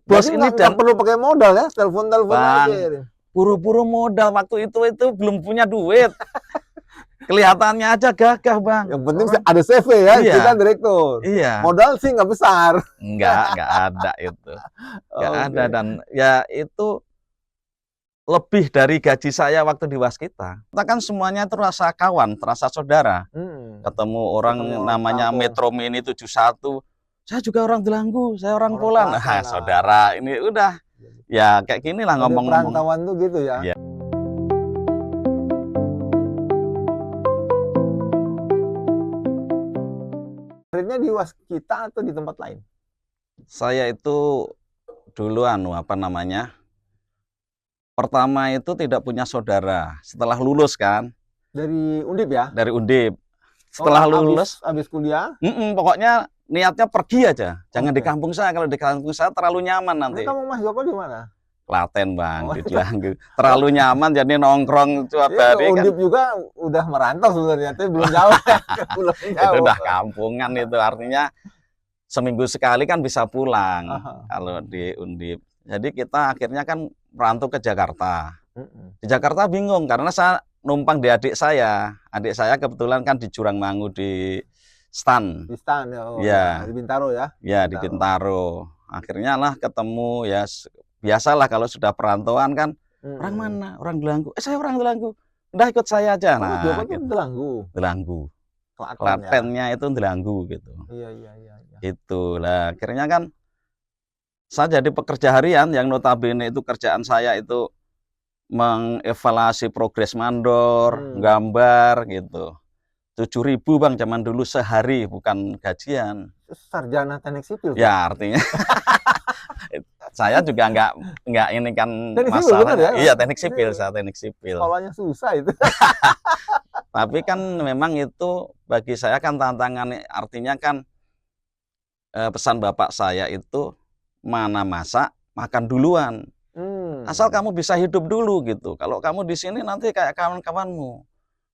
bos Jadi ini nggak dan perlu pakai modal ya, telepon-telepon Bang, aja. buru-buru modal waktu itu belum punya duit. Kelihatannya aja gagah, Bang. Yang penting Orang ada CV ya, iya, kita direktur. iya. Modal sih nggak besar. Enggak ada itu. Enggak ada Oke. dan ya itu lebih dari gaji saya waktu di Waskita. Kita kan semuanya terasa kawan, terasa saudara. Ketemu orang Ketemu orang namanya kampung, Metro Mini 71. Saya juga orang Delanggu, saya orang orang Polan. Klaten. Nah, saudara, ini udah ya kayak gini lah Kode ngomong-ngomong. perantauan tuh gitu ya. Ya. Akhirnya di Waskita atau di tempat lain? Saya itu dulu apa namanya? Pertama itu tidak punya saudara. Setelah lulus kan, Dari Undip ya? dari Undip. Setelah lulus, habis kuliah. pokoknya niatnya pergi aja. Jangan di Oke. kampung saya. Kalau di kampung saya terlalu nyaman Ini nanti. kamu Mas Joko di mana? Klaten, Bang, Oh. di Delanggu. Terlalu nyaman jadi nongkrong tiap Ke hari kan. Undip juga udah merantau sebenarnya, tapi belum jauh. Belum Itu jauh. udah kampungan itu, artinya seminggu sekali kan bisa pulang kalau di Undip. Jadi kita akhirnya kan merantau ke Jakarta. Di Jakarta bingung karena saya numpang di adik saya. Adik saya kebetulan kan di Jurangmangu di Stan. Di Stan ya. Oh, Ya. ya. Di Bintaro ya. Ya, di Bintaro. Akhirnya lah ketemu ya biasalah kalau sudah perantauan kan. Orang mana? Orang Delanggu. Saya orang Delanggu. Udah ikut saya aja. Oh, Nah, Joko tuh gitu. Delanggu. Delanggu. Klaten ya. Klatennya itu Delanggu gitu. Iya. Itulah akhirnya kan saya jadi pekerja harian yang notabene itu kerjaan saya itu mengevaluasi progres mandor, gambar gitu. 7.000 Bang zaman dulu sehari, bukan gajian. Sarjana teknik sipil. Ya artinya saya juga nggak ini kan teknik sipil, masalahnya. bener ya? Iya teknik sipil, saya teknik sipil. Sekolahnya susah itu. Tapi kan memang itu bagi saya kan tantangan, artinya kan pesan bapak saya itu mana masak makan duluan. Asal kamu bisa hidup dulu gitu. Kalau kamu di sini nanti kayak kawan-kawanmu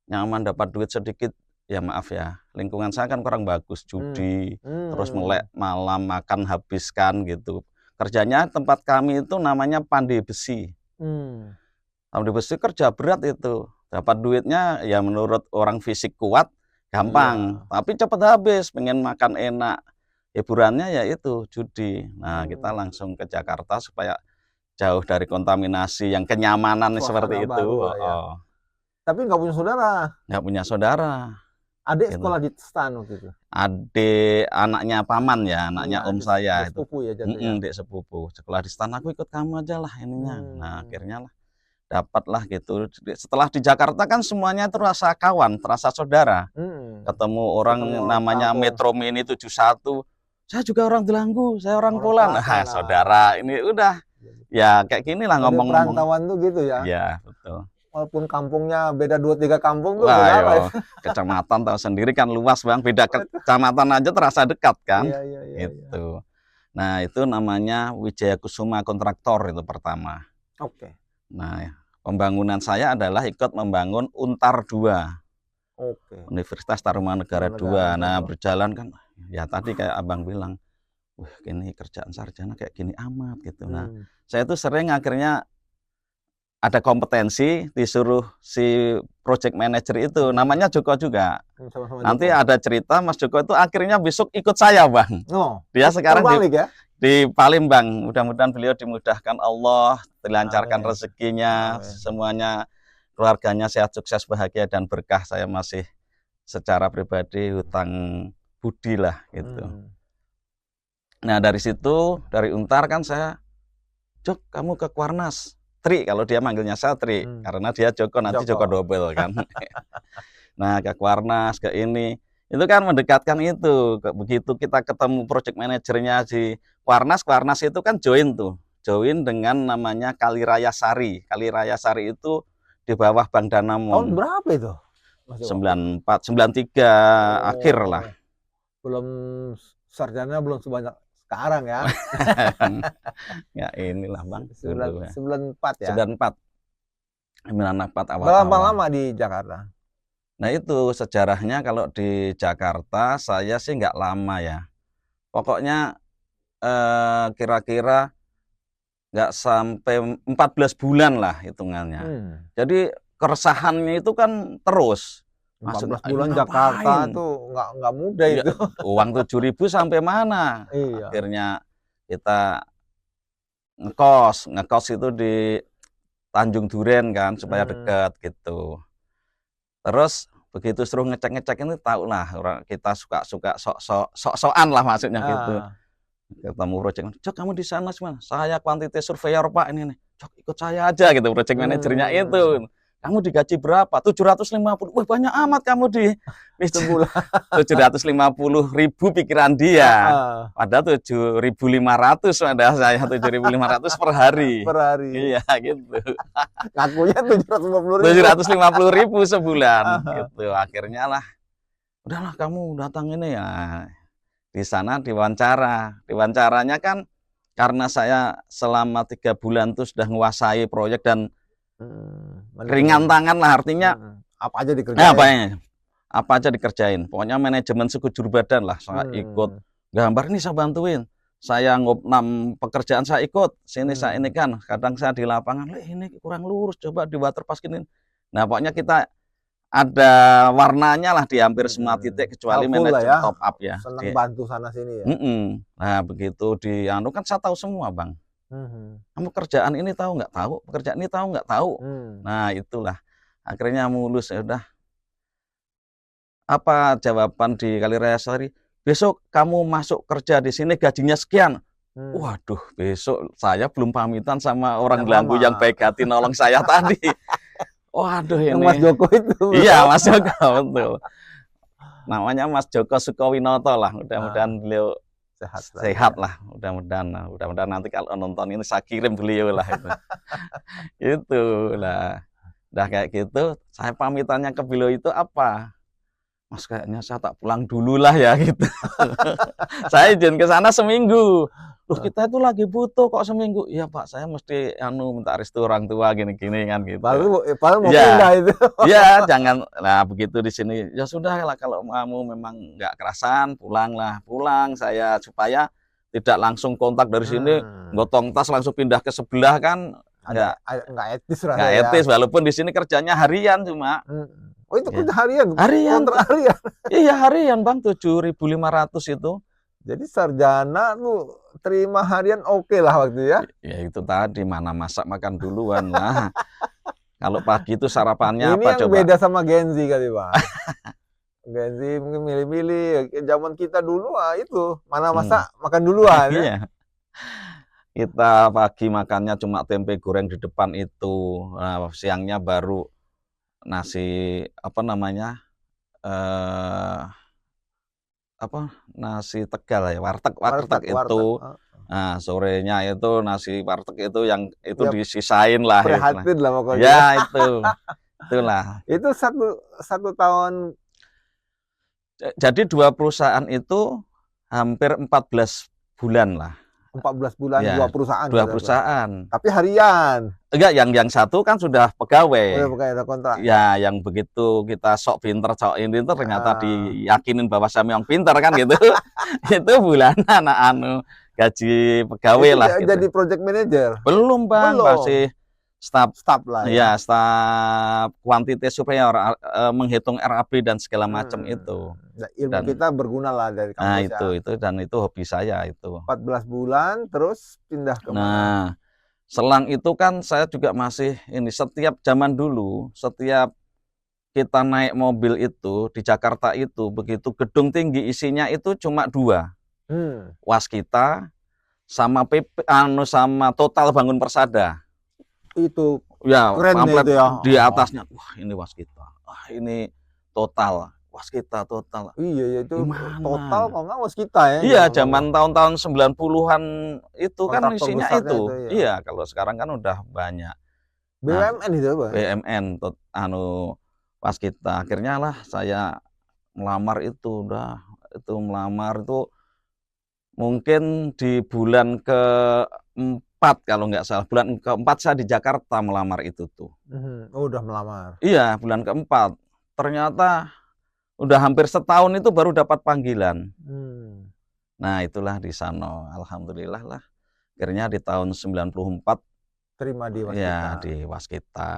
nyaman dapat duit sedikit, ya maaf ya, lingkungan saya kan kurang bagus, judi, terus melek malam makan habiskan gitu. Kerjanya tempat kami itu namanya pandai besi. Pandai besi kerja berat itu. Dapat duitnya ya menurut orang fisik kuat gampang, tapi cepat habis. Pengen makan enak, hiburannya ya itu judi. Nah kita langsung ke Jakarta supaya jauh dari kontaminasi yang kenyamanan seperti itu. Ya. Tapi nggak punya saudara. Nggak punya saudara. Adik gitu. Sekolah di Stan waktu itu. Adik anaknya paman ya, anaknya om saya itu. Sepupu ya jatuhnya. Adik sepupu. Sekolah di Stan, aku ikut kamu aja lah ininya. Nah akhirnya lah dapatlah gitu. Setelah di Jakarta kan semuanya terasa kawan, terasa saudara. Ketemu orang namanya Metro Mini 71. Saya juga orang Delanggu, saya orang Polan. Nah, saudara, ini udah ya kayak gini lah ngomong-ngomong. Perantauan tuh gitu ya. Iya, betul. Walaupun kampungnya beda 2-3 kampung tuh beda. Kecamatan tahu sendiri kan luas Bang, beda kecamatan aja terasa dekat kan. Iya. Itu. Nah, itu namanya Wijaya Kusuma Kontraktor itu pertama. Oke. Nah, pembangunan saya adalah ikut membangun Untar 2. Oke. Universitas Tarumanegara 2. Nah, berjalan kan ya tadi kayak Abang bilang, wah ini kerjaan sarjana kayak gini amat gitu. Nah, saya tuh sering akhirnya ada kompetensi disuruh si project manager itu, namanya Joko juga. Nanti ada cerita Mas Joko itu akhirnya besok ikut saya Bang. Dia sekarang di Palembang. Mudah-mudahan beliau dimudahkan Allah, dilancarkan rezekinya, semuanya keluarganya sehat, sukses, bahagia dan berkah. Saya masih secara pribadi hutang budi lah gitu. Nah dari situ, dari Untar kan saya, Jok kamu ke Kuarnas. Tri, kalau dia manggilnya saya Tri, karena dia Joko, nanti Joko double kan. Nah ke Kuarnas, ke ini, itu kan mendekatkan itu. Begitu kita ketemu project manajernya di Kuarnas, Kuarnas itu kan join dengan namanya Kaliraya Sari. Kaliraya Sari itu di bawah Bank Danamon. Tahun berapa itu? 94, 93 akhir lah. Belum sarjana belum sebanyak sekarang ya. Ya inilah Bang. 94 ya. 94. 94 awal. Berapa lama di Jakarta? Nah itu sejarahnya kalau di Jakarta saya sih nggak lama ya. Pokoknya kira-kira nggak sampai 14 bulan lah hitungannya. Jadi keresahannya itu kan terus. 14 Maksudnya, bulan "Ini Jakarta ngapain?" tuh nggak mudah Ya, itu. uang 7.000 sampai mana? Iya. Akhirnya kita ngekos itu di Tanjung Duren kan supaya dekat gitu. Terus begitu suruh ngecek-ngecek ini tahu lah orang kita suka sok-sokan lah maksudnya gitu. Ketemu project manager, "Cok, kamu di sana semana?" "Saya quantity surveyor Pak ini nih." "Cok, ikut saya aja," gitu project manajernya itu. "Kamu digaji berapa?" 750. "Wah, banyak amat kamu di Sebulan. 750.000 pikiran dia. Padahal 7.500 padahal saya 7.500 per hari. Per hari. Iya gitu. Ngakunya 750.000. 750.000 sebulan gitu. Akhirnya lah, udahlah kamu datang ini ya. Di sana Diwancaranya kan karena saya selama 3 bulan tuh sudah menguasai proyek dan ringan tangan lah artinya apa aja dikerjain. Apa aja dikerjain. Pokoknya manajemen suku juru badan lah. Saya ikut gambar ini saya bantuin. Saya ngopnam pekerjaan saya ikut. Sini saya ini kan. Kadang saya di lapangan, ini kurang lurus. Coba di waterpass gini. Nah pokoknya kita ada warnanya lah di hampir semua titik kecuali manajemen ya. top up ya. Senang bantu sana sini ya. Nah begitu di anu kan saya tahu semua Bang. Kamu kerjaan ini tahu nggak tahu, pekerjaan ini tahu nggak tahu. Nah itulah akhirnya mulus ya udah. Apa jawaban di Kaliraya Sari? Besok kamu masuk kerja di sini gajinya sekian. Waduh, besok saya belum pamitan sama orang Belanggu yang baik hati nolong saya tadi. Waduh ini. Mas Joko itu. Iya Mas Joko betul. Namanya Mas Joko Sukowinoto lah. Mudah-mudahan beliau sehat lah. Mudah-mudahan nanti kalau nonton ini saya kirim beliau lah itu. Itulah. Udah kayak gitu, saya pamitannya ke beliau itu apa? Mas kayaknya saya tak pulang dulu lah ya gitu. Saya izin ke sana seminggu. Loh kita itu lagi butuh kok seminggu. Iya Pak, saya mesti minta restu orang tua gini-gini kan gitu. Baru mau pindah itu. Iya, jangan. Nah begitu di sini. Ya sudah lah kalau kamu memang nggak kerasan, pulang saya supaya tidak langsung kontak dari sini, gotong tas langsung pindah ke sebelah kan. Nggak etis rasanya. Nggak etis, walaupun di sini kerjanya harian cuma. Oh itu kerja harian? Kontrak harian? Iya harian Bang, 7.500 itu. Jadi sarjana tuh terima harian oke lah waktu ya? Ya itu tadi, mana masak makan duluan lah. Kalau pagi itu sarapannya ini apa yang coba? Beda sama Gen Z kali Bang. Gen Z mungkin milih-milih. Zaman kita dulu itu, mana masak makan duluan. Iya. Kita pagi makannya cuma tempe goreng di depan itu. Nah, siangnya baru nasi nasi Tegal ya, warteg itu. Nah, sorenya itu nasi warteg itu yang itu disisain lah. Prihatin lah pokoknya. Ya itu. Itulah. Itu satu tahun. Jadi 2 perusahaan itu hampir 14 bulan lah. 14 bulan ya, 2 perusahaan. 2 perusahaan. Tapi harian. Enggak, yang satu kan sudah pegawai. Ada kontrak. Ya, yang begitu kita sok pinter ternyata diyakinin bahwa saya memang pinter kan gitu. Itu bulanan gaji pegawai itu lah gitu. Jadi project manager? Belum Bang, masih staf lah ya. Staf quantity surveyor, menghitung RAB dan segala macam itu. Ilmu kita berguna lah dari kampus. Nah itu dan itu hobi saya itu. 14 bulan terus pindah ke mana? Nah, selang itu kan saya juga masih setiap zaman dulu, setiap kita naik mobil itu di Jakarta itu begitu gedung tinggi isinya itu cuma 2. Waskita sama sama Total Bangun Persada. Itu ya pamflet itu ya. Di atasnya, wah ini Waskita, wah ini Total. Waskita Total. Iya itu gimana? Total kok nggak Waskita ya? Iya, zaman tahun-tahun 90-an itu kan isinya itu. Ya. Iya, kalau sekarang kan udah banyak. BUMN itu apa? BUMN Waskita. Akhirnya lah saya melamar itu melamar itu mungkin di bulan ke-4 kalau nggak salah. Bulan ke-4 saya di Jakarta melamar itu tuh. Oh, udah melamar. Iya, bulan ke-4. Ternyata udah hampir setahun itu baru dapat panggilan. Nah itulah di sana, alhamdulillah lah. Akhirnya di tahun 94 terima di Waskita. ya di Waskita.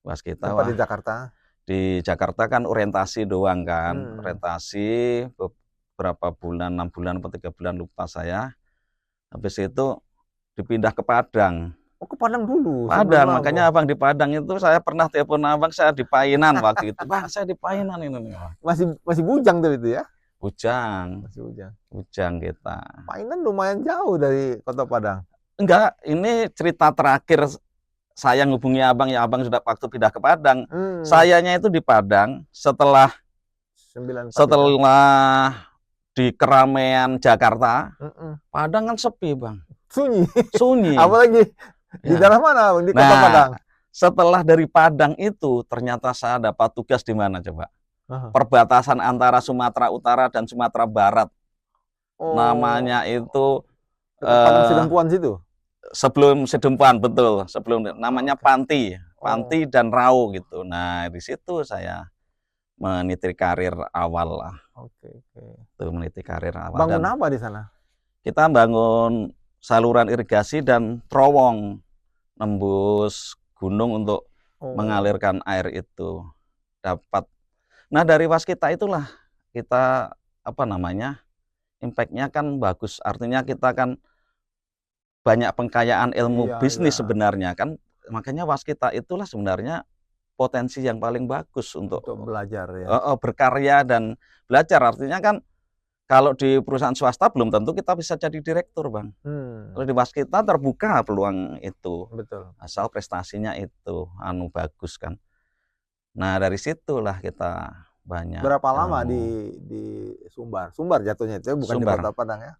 Waskita Tempat di wah, Jakarta. di Jakarta kan orientasi doang kan, Hmm. orientasi beberapa bulan, 6 bulan atau 3 bulan lupa saya. Habis itu dipindah ke Padang. Oh, ke Padang dulu. sebelum Padang, Lampung. makanya abang di Padang itu saya pernah telepon abang, saya di Painan waktu itu. Bang, saya di Painan ini nih. Wah, Masih bujang tuh itu ya? Bujang, Masih bujang. Bujang kita. Painan lumayan jauh dari kota Padang. Enggak, ini cerita terakhir saya ngubungi abang, ya abang sudah waktu pindah ke Padang. Sayanya itu di Padang setelah 94 setelah di keramaian Jakarta, itu. Padang kan sepi bang, Sunyi. sunyi. Apalagi di Ya. daerah mana, Bang? Di kota Nah, Padang. setelah dari Padang itu ternyata saya dapat tugas di mana coba? Perbatasan antara Sumatera Utara dan Sumatera Barat. Oh, Namanya itu Padang Sidempuan situ. sebelum Sedempuan, betul. Sebelum namanya Oke. Panti, Panti dan Rau gitu. Nah, di situ saya meniti karir awal lah. Oke. Itu meniti karir awal. Bangun Dan apa di sana? kita bangun saluran irigasi dan terowong nembus gunung untuk mengalirkan air itu. Dapat. Nah, dari Waskita itulah kita apa namanya? Impact-nya kan bagus. Artinya kita kan banyak pengkayaan ilmu bisnis sebenarnya kan. Makanya Waskita itulah sebenarnya potensi yang paling bagus untuk belajar ya. Berkarya dan belajar. Artinya kan kalau di perusahaan swasta belum tentu kita bisa jadi direktur, Bang. Kalau di Waskita terbuka peluang itu. Betul. Asal prestasinya itu bagus kan. Nah, dari situlah kita banyak. Berapa lama di Sumbar? Sumbar jatuhnya itu bukan Sumbar. di Kota Padang ya?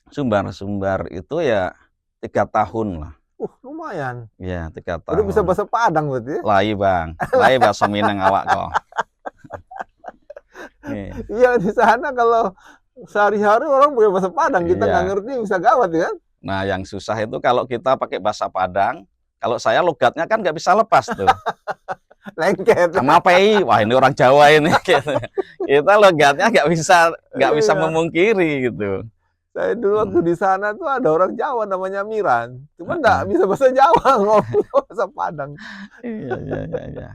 Sumbar itu ya 3 tahun lah. Lumayan. Ya, 3 tahun. Udah bisa bahasa Padang berarti ya? Lai, Bang. Lai bahasa Minang awak kok. Iya, di sana kalau sehari-hari orang pakai bahasa Padang, kita nggak ngerti, bisa gawat ya. Nah, yang susah itu kalau kita pakai bahasa Padang, kalau saya logatnya kan nggak bisa lepas tuh. Lengket. Sama PI, wah ini orang Jawa ini. Kita logatnya nggak bisa memungkiri gitu. Saya dulu waktu di sana tuh ada orang Jawa namanya Miran, cuma nggak bisa bahasa Jawa, ngomong bahasa Padang. Iya.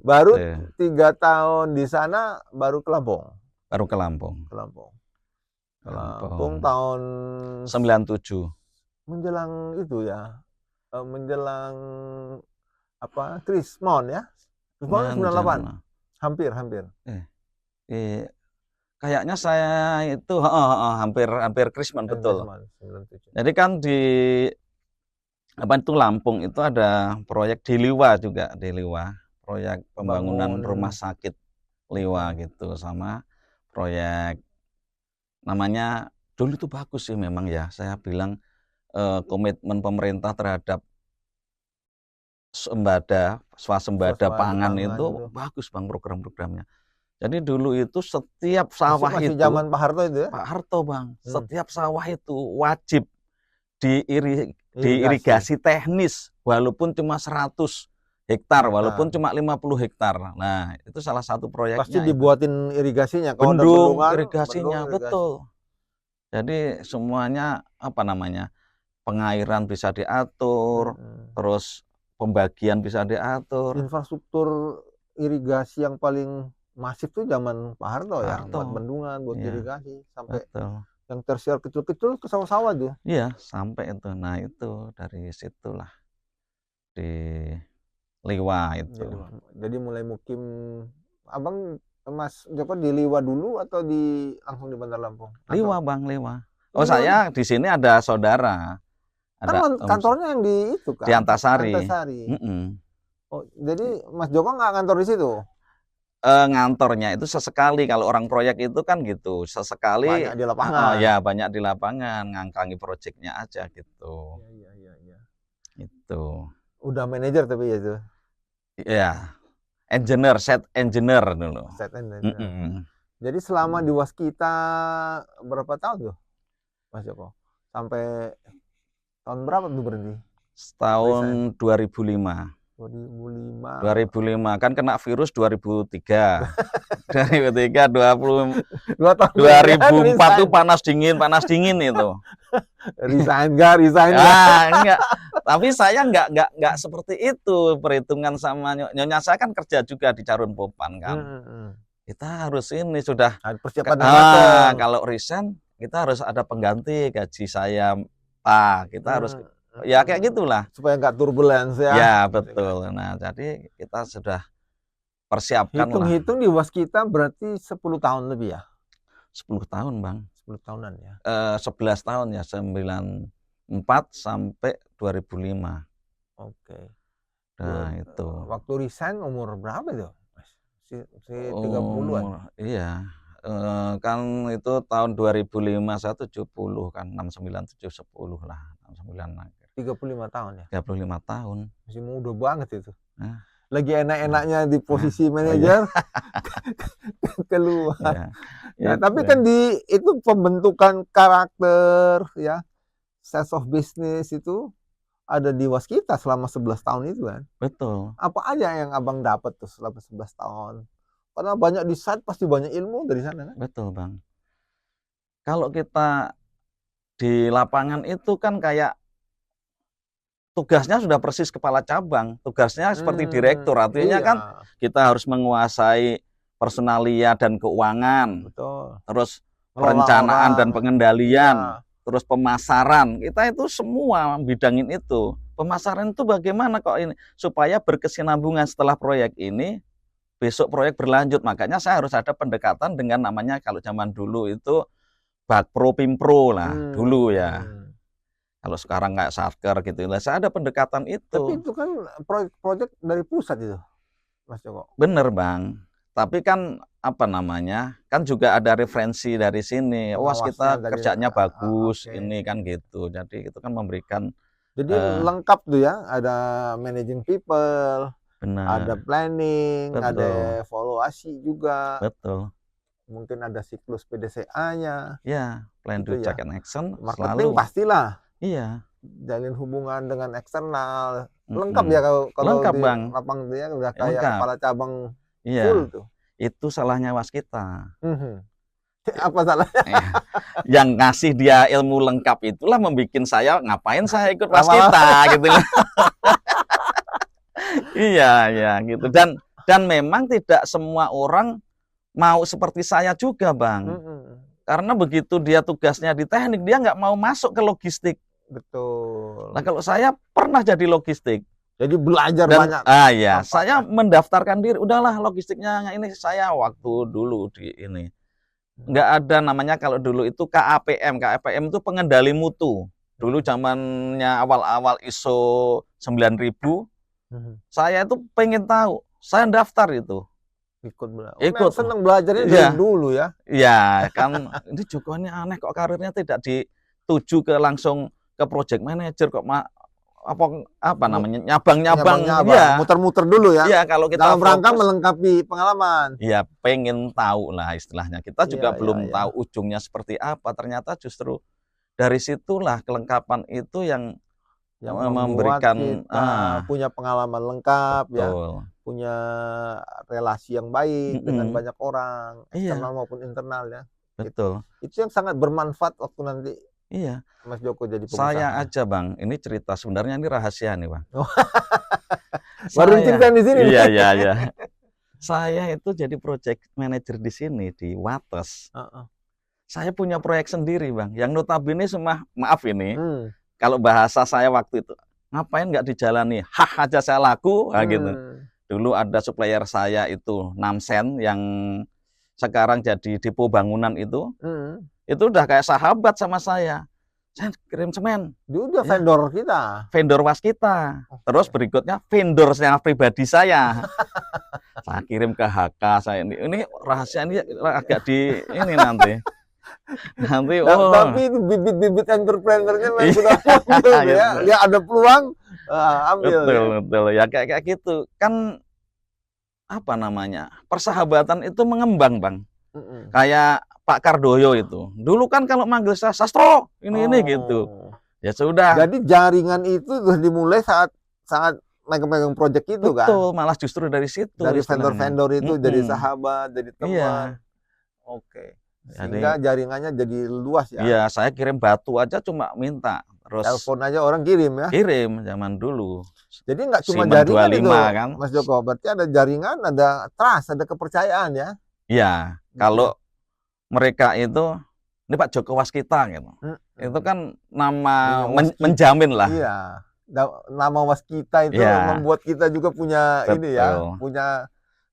Baru 3 tahun di sana, baru ke Lampung. Baru ke Lampung. Lampung tahun 97. Menjelang itu ya, menjelang apa? Krismon ya? Krismon 98. Hampir. Kayaknya saya itu hampir Krismon, betul. 97. Jadi kan di Lampung itu ada proyek di Liwa juga, proyek pembangunan rumah sakit Liwa gitu, sama proyek namanya dulu itu bagus sih memang ya, saya bilang komitmen pemerintah terhadap swasembada pangan itu bagus Bang, program-programnya. Jadi dulu itu setiap sawah masih itu zaman Pak Harto itu ya? Pak Harto Bang, setiap sawah itu wajib diirigasi teknis walaupun cuma 100 hektar, walaupun cuma 50 hektar. Nah, itu salah satu proyeknya. Pasti dibuatin irigasinya, kalau bendung irigasinya, betul. Jadi semuanya pengairan bisa diatur, terus pembagian bisa diatur. Infrastruktur irigasi yang paling masif tuh zaman Pak Harto ya, buat bendungan, buat irigasi, sampai yang tersiar kecil-kecil ke sawah-sawah tuh. Iya, sampai itu. Nah, itu dari situlah di Liwa itu. Jadi mulai mukim, Abang Mas Joko di Liwa dulu atau langsung di Bandar Lampung? Liwa Bang, Liwa. Oh, saya di sini ada saudara. Kan kantornya yang di itu kan? Di Antasari. Oh, jadi Mas Joko nggak ngantor di situ? Ngantornya itu sesekali, kalau orang proyek itu kan gitu, sesekali banyak di lapangan. Banyak di lapangan, ngangkangi proyeknya aja gitu. Iya. Itu. Udah manajer tapi ya itu. Iya. Set engineer dulu. Set engineer. Jadi selama di Waskita berapa tahun tuh, Mas Joko? Sampai tahun berapa tuh berhenti? Tahun 2005. 2005 kan kena virus 2003. 2003, 2 tahun 2004 tuh panas dingin itu. Resign enggak? Enggak. Tapi saya enggak seperti itu perhitungan sama nyonya. Saya kan kerja juga di Carun Popan kan. Kita harus ini sudah persiapan matang. Kalau resign kita harus ada pengganti gaji saya, Pak. Kita harus ya kayak gitulah. Supaya enggak turbulence ya. Ya, betul. Nah, jadi kita sudah persiapkan. Hitung-hitung di Waskita berarti 10 tahun lebih ya? 10 tahun, Bang. 10 tahunan ya? 11 tahun ya, 94 sampai 2005. Oke. Nah, itu. Waktu resign umur berapa itu? Si 30-an? Iya. Kan itu tahun 2005, saya 70 kan, 69, 70 lah. 69 akhir. 35 tahun ya? 35 tahun. Masih muda banget itu. Lagi enak-enaknya di posisi manajer, keluar. Ya, tapi kan itu pembentukan karakter ya, sense of business itu ada di Waskita selama 11 tahun itu kan. Betul. Apa aja yang abang dapat tuh selama 11 tahun? Karena banyak di site pasti banyak ilmu dari sana kan. Betul, Bang. Kalau kita di lapangan itu kan kayak tugasnya sudah persis kepala cabang, tugasnya seperti direktur, artinya kan kita harus menguasai personalia dan keuangan, terus perencanaan dan pengendalian, terus pemasaran, kita itu semua bidangin itu. Pemasaran itu bagaimana kok ini supaya berkesinambungan setelah proyek ini, besok proyek berlanjut, makanya saya harus ada pendekatan dengan namanya kalau zaman dulu itu Bakpro Pimpro lah dulu ya. Kalau sekarang kayak Satker gitu, saya ada pendekatan itu. Tapi itu kan proyek dari pusat itu, Mas Joko. Bener, Bang. Tapi kan apa namanya, kan juga ada referensi dari sini. Kita kerjanya bagus, ini kan gitu. Jadi itu kan memberikan. Jadi lengkap tuh ya, ada managing people, ada planning, ada evaluasi juga. Betul. Mungkin ada siklus PDCA-nya. Ya, plan do check and action. Marketing pastilah. Iya. Jalin hubungan dengan eksternal. Lengkap ya kalau lengkap, di Bang. lapang dia udah kayak kepala cabang full tuh. Itu salahnya Waskita. Apa salahnya? Yang ngasih dia ilmu lengkap itulah membuat saya ngapain saya ikut Waskita gitu. Iya, gitu. Dan memang tidak semua orang mau seperti saya juga, Bang. Karena begitu dia tugasnya di teknik, dia nggak mau masuk ke logistik. Betul. Nah, kalau saya pernah jadi logistik. Jadi belajar banyak. Ya, saya mendaftarkan diri. Udahlah logistiknya ini saya waktu dulu di ini. Nggak ada namanya kalau dulu itu KAPM. KAPM itu pengendali mutu. Dulu zamannya awal-awal ISO 9000. Saya itu pengen tahu. Saya daftar itu. Ikut senang belajarnya dari dulu ya. Iya, kan ini Joko ini aneh kok karirnya tidak dituju ke langsung ke project manager kok apa namanya nyabang-nyabang ya. Muter-muter dulu ya. Iya, kalau kita dalam rangka melengkapi pengalaman. Iya, pengen tahu lah istilahnya. Kita juga belum tahu ujungnya seperti apa. Ternyata justru dari situlah kelengkapan itu yang memberikan kita punya pengalaman lengkap. Betul. Ya. Punya relasi yang baik dengan banyak orang, eksternal maupun internal ya. Betul. Itu yang sangat bermanfaat waktu nanti. Iya. Mas Joko jadi pengusaha. Saya aja, Bang. Ini cerita sebenarnya ini rahasia nih, Bang. Baru cerita di sini. Iya. Saya itu jadi project manager di sini di Wates. Saya punya proyek sendiri, Bang. Yang notabene maaf ini. Kalau bahasa saya waktu itu, ngapain nggak dijalani? Hah aja saya laku, gitu. Dulu ada supplier saya itu Namsen yang sekarang jadi depo bangunan itu udah kayak sahabat sama saya. Saya kirim semen. Dia udah vendor kita. Vendor Waskita. Terus berikutnya vendornya pribadi saya. Saya kirim ke HK saya ini rahasia ini agak di ini nanti. Tapi itu bibit-bibit entrepreneurnya memang sudah muncul ya. Dia ada peluang ambil. Betul ya kayak gitu kan apa namanya persahabatan itu mengembang, Bang. Kayak Pak Kardoyo itu dulu kan kalau manggil saya Sastro ini gitu ya sudah. Jadi jaringan itu sudah dimulai saat megang proyek itu kan. Betul, malah justru dari situ Dari istilahnya. vendor-vendor itu jadi sahabat, jadi teman. Iya. Oke. Jadi, Sehingga jaringannya jadi luas ya. iya, saya kirim batu aja cuma minta. Terus telepon aja orang kirim ya. Kirim zaman dulu. Jadi nggak cuma Siemens jaringan 25 itu, kan. Mas Joko. Berarti ada jaringan, ada trust, ada kepercayaan ya. Iya, kalau mereka itu, ini Pak Joko Waskita gitu. Itu kan nama menjamin lah. Iya. Nama Waskita itu membuat kita juga punya ini ya, punya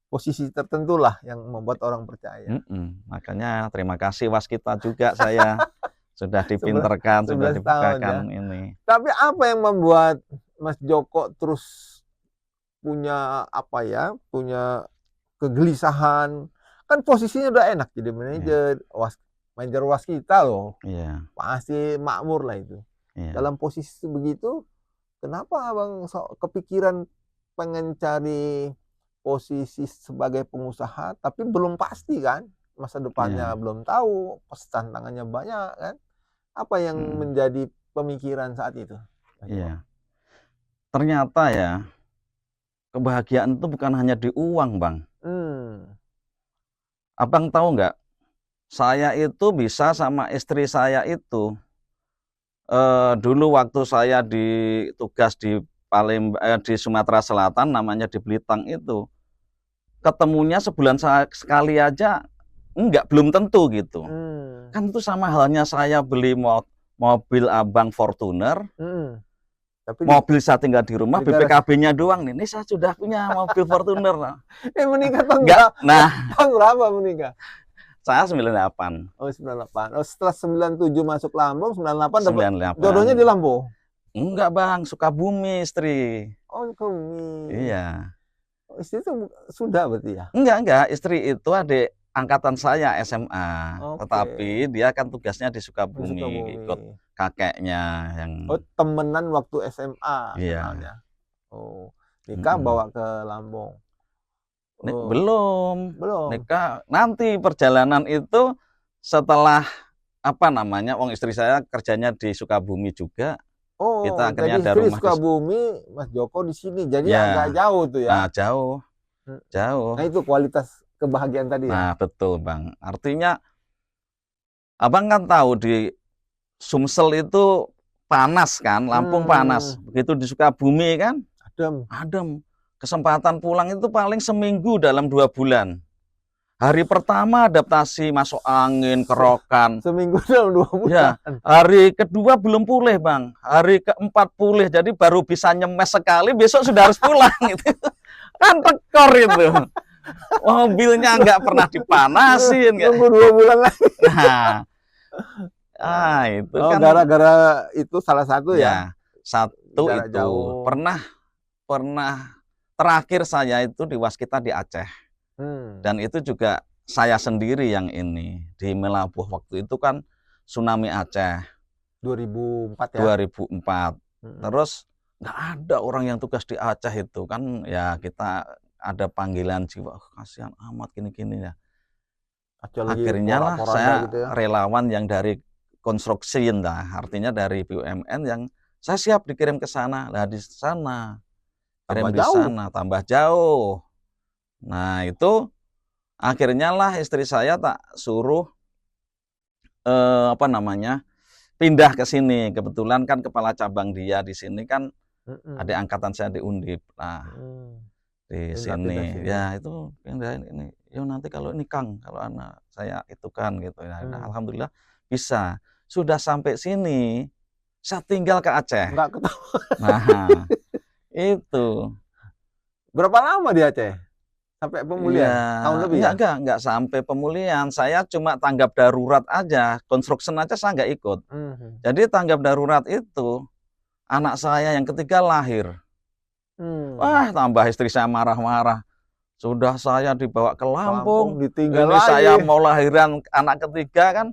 posisi tertentu lah yang membuat orang percaya. Makanya terima kasih Waskita juga saya sudah dipinterkan, sudah dibukakan ya. Ini. Tapi apa yang membuat Mas Joko terus punya apa ya, punya kegelisahan? Kan posisinya udah enak jadi manajer, manajer Waskita loh. Iya. Pasti makmur lah itu. Iya. Dalam posisi begitu, kenapa Abang kepikiran pengen cari posisi sebagai pengusaha, tapi belum pasti kan, masa depannya belum tahu, tantangannya banyak kan? Apa yang menjadi pemikiran saat itu? Iya. Ternyata ya, kebahagiaan itu bukan hanya di uang, Bang. Abang tahu nggak? Saya itu bisa sama istri saya itu, dulu waktu saya tugas di di Sumatera Selatan, namanya di Belitang itu, ketemunya sebulan sekali aja, belum tentu gitu. Kan itu sama halnya saya beli mobil Abang Fortuner, tapi mobil saya tinggal di rumah, BPKB-nya doang nih. Ini saya sudah punya mobil Fortuner. Menikah tahun enggak? Nah, tahun berapa menikah? Saya 98. Oh, 98. Oh, setelah 97 masuk Lampung, 98 jodohnya di Lampung? Enggak, Bang. Sukabumi istri. Oh, Sukabumi. Iya. Oh, istri itu sudah berarti ya? Enggak. Istri itu adik angkatan saya SMA. Tetapi dia kan tugasnya di Sukabumi. Ikut kakeknya yang... Oh, temenan waktu SMA. Iya. Oh, nikah bawa ke Lampung. Belum. Nikah nanti perjalanan itu setelah apa namanya, wong istri saya kerjanya di Sukabumi juga. Oh, kita akhirnya ada rumah di Sukabumi, Mas Joko di sini. Jadi agak jauh tuh ya. Nah, jauh. Nah, itu kualitas kebahagiaan tadi ya. Nah, betul, Bang. Artinya Abang kan tahu di Sumsel itu panas kan, Lampung panas. Begitu di Sukabumi kan adem. Kesempatan pulang itu paling seminggu dalam 2 bulan. Hari pertama adaptasi, masuk angin, kerokan. Seminggu dalam 2 bulan. Ya, hari kedua belum pulih, Bang. Hari keempat pulih, jadi baru bisa nyemes sekali, besok sudah harus pulang. Gitu. Kan rekor itu. Mobilnya nggak pernah dipanasin. Tunggu 2 bulan lagi. Nah, itu kan. Gara-gara itu salah satu ya? Satu itu. Jauh. Pernah terakhir saya itu di Waskita di Aceh. Dan itu juga saya sendiri yang ini. Di Melabuh waktu itu kan tsunami Aceh. 2004 ya? 2004. Terus nggak ada orang yang tugas di Aceh itu. Kan ya kita ada panggilan jiwa. Kasihan amat gini-gini ya. Akhirnya lah saya gitu ya? Relawan yang dari konstruksi, artinya dari BUMN yang saya siap dikirim ke sana. Lah di sana. Kirim di sana, tambah jauh. Nah, itu akhirnya lah istri saya tak suruh pindah ke sini. Kebetulan kan kepala cabang dia di sini kan adik angkatan saya di Undip. Nah, di sini. Ya, itu pindah ini. Yo nanti kalau ini Kang, kalau anak saya itu kan gitu ya. Nah, alhamdulillah bisa. Sudah sampai sini, saya tinggal ke Aceh. Enggak ketahuan. Nah, itu. Berapa lama di Aceh? Sampai pemulihan? Tahun lebih ya? Enggak sampai pemulihan. Saya cuma tanggap darurat aja. Construction aja saya nggak ikut. Jadi tanggap darurat itu, anak saya yang ketiga lahir. Wah, tambah istri saya marah-marah. Sudah saya dibawa ke Lampung, ditinggal ini lagi. Saya mau lahiran anak ketiga kan,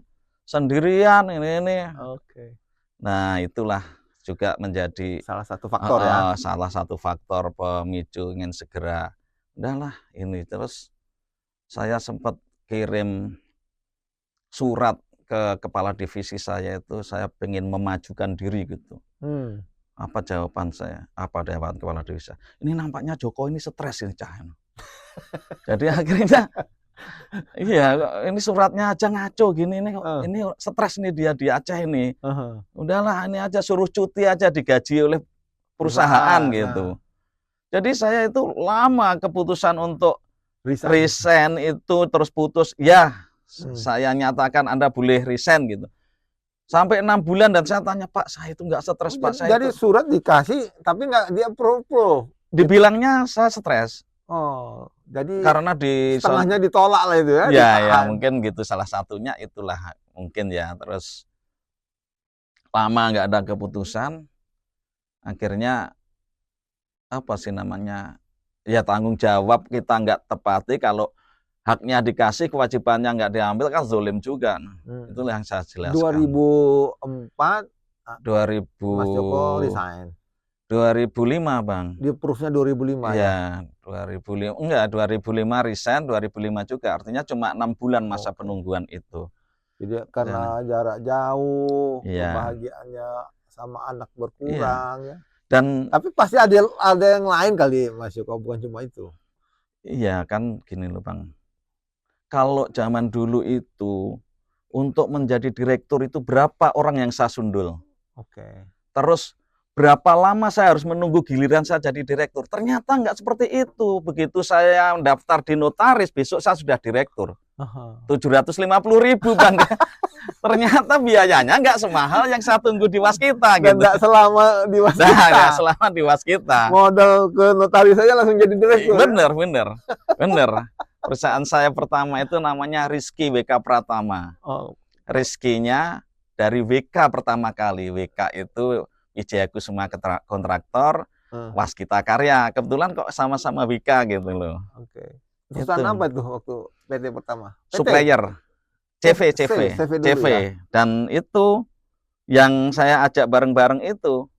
sendirian ini. Oke. Nah, itulah juga menjadi salah satu faktor ya. Salah satu faktor pemicu ingin segera. Udahlah ini. Terus saya sempat kirim surat ke kepala divisi saya itu, saya pengen memajukan diri gitu. Apa jawaban saya? Apa jawaban kepala desa? Ini nampaknya Joko ini stres ini Cah. Jadi akhirnya iya, ini suratnya aja ngaco gini ini stres nih dia di Aceh ini. Udahlah ini aja suruh cuti aja digaji oleh perusahaan gitu. Jadi saya itu lama keputusan untuk resign itu terus putus. Ya, saya nyatakan Anda boleh resign gitu. Sampai 6 bulan dan saya tanya, Pak, saya itu nggak stres, Pak. Jadi surat dikasih tapi nggak dia approve. Dibilangnya saya stres. Oh, jadi karena setengahnya ditolak lah itu ya. Ya mungkin gitu, salah satunya itulah mungkin ya. Terus lama nggak ada keputusan, akhirnya apa sih namanya, ya tanggung jawab kita nggak tepati, kalau haknya dikasih kewajibannya nggak diambil kan zolim juga. Itulah yang saya jelaskan. 2004 Mas Joko resign. 2005 Bang. Di approve-nya 2005 ya? 2005. Enggak, 2005 resign, 2005 juga. Artinya cuma 6 bulan masa penungguan itu. Jadi karena jarak jauh, kebahagiaannya sama anak berkurang ya. Dan tapi pasti ada yang lain kali Mas Joko, bukan cuma itu. Iya kan gini loh Bang. Kalau zaman dulu itu untuk menjadi direktur itu berapa orang yang saya sundul. Terus berapa lama saya harus menunggu giliran saya jadi direktur. Ternyata nggak seperti itu. Begitu saya daftar di notaris, besok saya sudah direktur. 750.000 Bang. Ternyata biayanya nggak semahal yang saya tunggu di Waskita. Dan nggak selama di Waskita. Nggak selama di Waskita. Modal ke notaris saja langsung jadi direktur. Bener. Perusahaan saya pertama itu namanya Rizky WK Pratama. Rizky-nya dari WK pertama kali. WK itu Wijaya Kusuma Kontraktor, Waskita Karya. Kebetulan kok sama-sama WK gitu loh. Perusahaan apa itu waktu PT pertama? Supplier. CV. Dan itu yang saya ajak bareng-bareng itu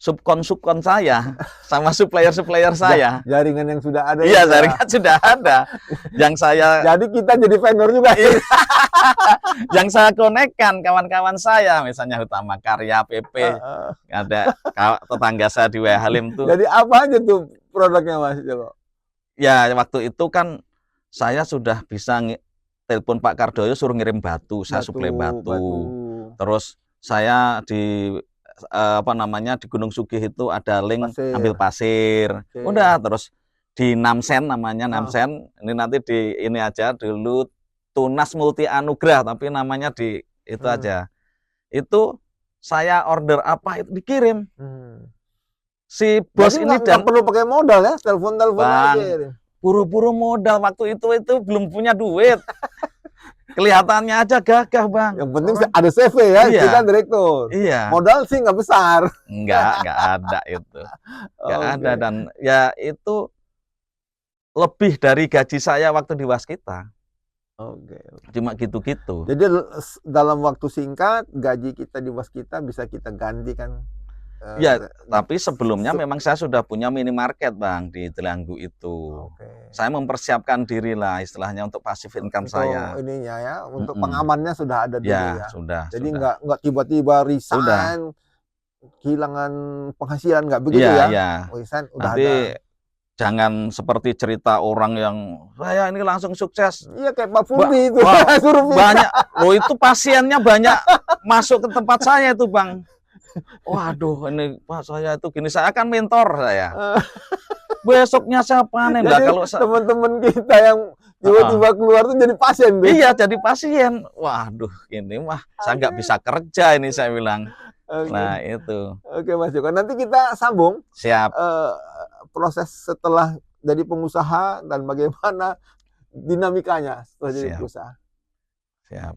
subkon saya sama supplier saya. Jaringan yang sudah ada. Iya, jaringan sudah ada. Yang saya jadi kita jadi vendor juga. Yang saya konekkan kawan-kawan saya, misalnya Utama Karya, PP, ada tetangga saya di WH Halim tuh. Jadi apa aja tuh produknya Mas Joko? Ya waktu itu kan saya sudah bisa telepon Pak Kardoyo suruh ngirim batu, saya suplai batu. Terus saya di di Gunung Sugih itu ada link ambil pasir. Udah, terus di Namsen namanya Namsen. Ini nanti di ini aja dulu Tunas Multi Anugrah, tapi namanya di itu aja. Itu saya order apa itu dikirim. Si bos jadi ini dan perlu pakai modal ya, telepon aja. Buru-buru modal, waktu itu belum punya duit. Kelihatannya aja gagah Bang. Yang penting ada CV ya, kita direktur. Iya. Modal sih nggak besar. Nggak ada itu. Nggak ada, dan ya itu lebih dari gaji saya waktu di Waskita. Cuma gitu-gitu. Jadi dalam waktu singkat gaji kita di Waskita bisa kita ganti kan? Ya, tapi sebelumnya memang saya sudah punya minimarket Bang di Telanggu itu. Saya mempersiapkan diri lah istilahnya untuk passive income saya. Ininya ya, untuk pengamannya sudah ada dulu ya. Sudah. Jadi nggak tiba-tiba resign, kehilangan penghasilan, nggak begitu ya? Resign udah nanti ada. Jangan seperti cerita orang yang saya ini langsung sukses. Iya kayak Pak Fundi itu. Banyak. Loh itu pasiennya banyak masuk ke tempat saya itu Bang. Waduh, ini Pak saya itu gini, saya kan mentor saya. Besoknya saya panen lah kalau teman-teman kita yang tiba-tiba keluar tuh jadi pasien. Iya, jadi pasien. Waduh, ini mah saya nggak bisa kerja ini saya bilang. Nah itu. Oke Mas Joko, nanti kita sambung. Siap. Proses setelah jadi pengusaha dan bagaimana dinamikanya setelah jadi pengusaha. Siap.